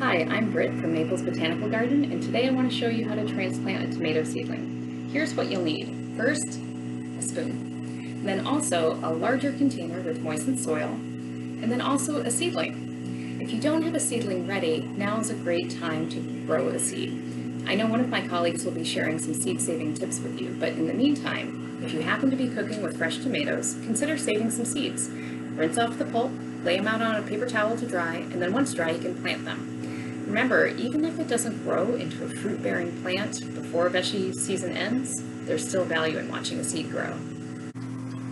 Hi, I'm Britt from Naples Botanical Garden, and today I want to show you how to transplant a tomato seedling. Here's what you'll need. First, a spoon. Then also a larger container with moistened soil, and then also a seedling. If you don't have a seedling ready, now is a great time to grow a seed. I know one of my colleagues will be sharing some seed-saving tips with you, but in the meantime, if you happen to be cooking with fresh tomatoes, consider saving some seeds. Rinse off the pulp, lay them out on a paper towel to dry, and then once dry, you can plant them. Remember, even if it doesn't grow into a fruit-bearing plant before veggie season ends, there's still value in watching a seed grow.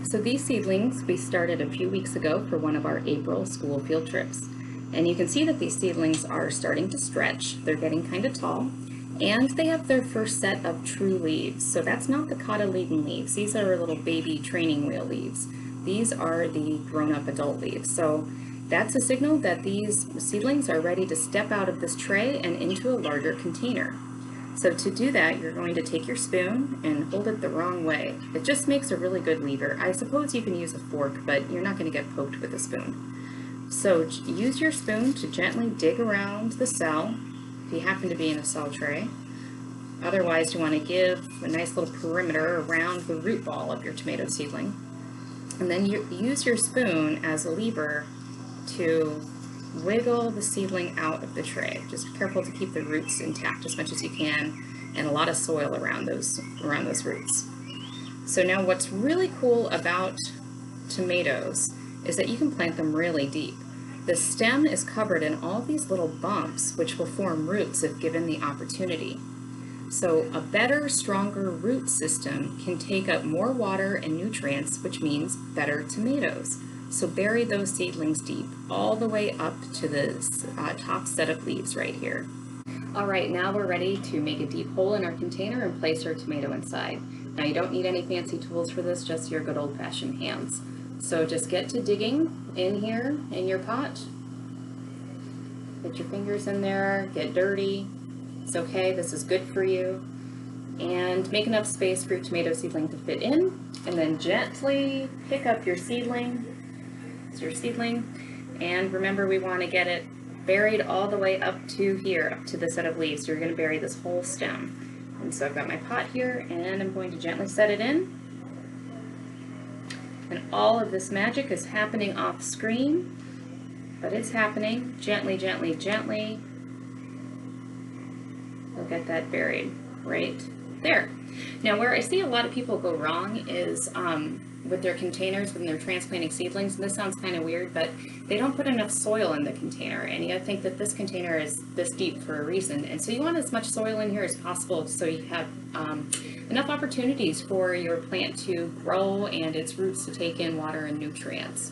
So these seedlings we started a few weeks ago for one of our April school field trips. And you can see that these seedlings are starting to stretch. They're getting kind of tall, and they have their first set of true leaves. So that's not the cotyledon leaves. These are little baby training wheel leaves. These are the grown-up adult leaves. So that's a signal that these seedlings are ready to step out of this tray and into a larger container. So to do that, you're going to take your spoon and hold it the wrong way. It just makes a really good lever. I suppose you can use a fork, but you're not going to get poked with a spoon. So use your spoon to gently dig around the cell, if you happen to be in a cell tray. Otherwise, you want to give a nice little perimeter around the root ball of your tomato seedling. And then you use your spoon as a lever to wiggle the seedling out of the tray. Just be careful to keep the roots intact as much as you can, and a lot of soil around those roots. So now what's really cool about tomatoes is that you can plant them really deep. The stem is covered in all these little bumps which will form roots if given the opportunity. So a better, stronger root system can take up more water and nutrients, which means better tomatoes. So bury those seedlings deep, all the way up to the top set of leaves right here. All right, now we're ready to make a deep hole in our container and place our tomato inside. Now you don't need any fancy tools for this, just your good old-fashioned hands. So just get to digging in here in your pot. Get your fingers in there, get dirty. It's okay, this is good for you. And make enough space for your tomato seedling to fit in, and then gently pick up your seedling. Your seedling, and remember, we want to get it buried all the way up to here, up to the set of leaves. So you're going to bury this whole stem. And so I've got my pot here, and I'm going to gently set it in. And all of this magic is happening off screen, but it's happening. Gently, gently, gently. We'll get that buried right there. Now, where I see a lot of people go wrong is with their containers when they're transplanting seedlings, and this sounds kind of weird, but they don't put enough soil in the container, and you think that this container is this deep for a reason, and so you want as much soil in here as possible so you have enough opportunities for your plant to grow and its roots to take in water and nutrients.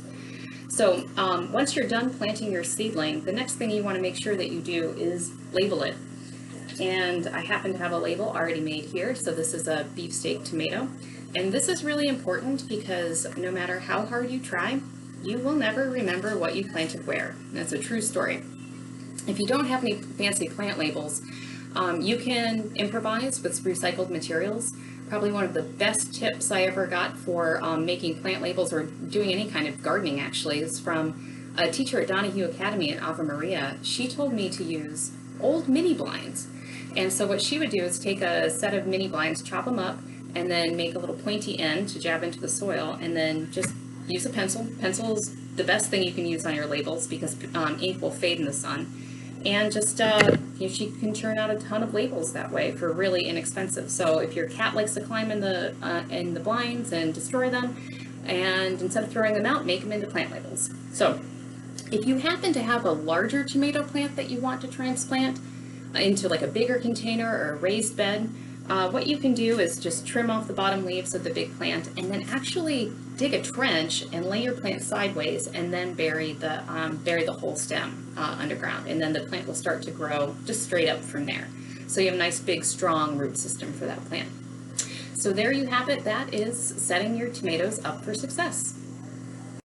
So once you're done planting your seedling, the next thing you want to make sure that you do is label it. And I happen to have a label already made here, so this is a beefsteak tomato. And this is really important because no matter how hard you try, you will never remember what you planted where. And that's a true story. If you don't have any fancy plant labels, you can improvise with recycled materials. Probably one of the best tips I ever got for making plant labels or doing any kind of gardening actually is from a teacher at Donahue Academy in Ave Maria. She told me to use old mini blinds. And so what she would do is take a set of mini blinds, chop them up, and then make a little pointy end to jab into the soil, and then just use a pencil. Pencil is the best thing you can use on your labels because ink will fade in the sun. And just, she can churn out a ton of labels that way for really inexpensive. So if your cat likes to climb in the blinds and destroy them, and instead of throwing them out, make them into plant labels. So if you happen to have a larger tomato plant that you want to transplant into like a bigger container or a raised bed, what you can do is just trim off the bottom leaves of the big plant and then actually dig a trench and lay your plant sideways and then bury the whole stem underground, and then the plant will start to grow just straight up from there. So you have a nice big strong root system for that plant. So there you have it. That is setting your tomatoes up for success.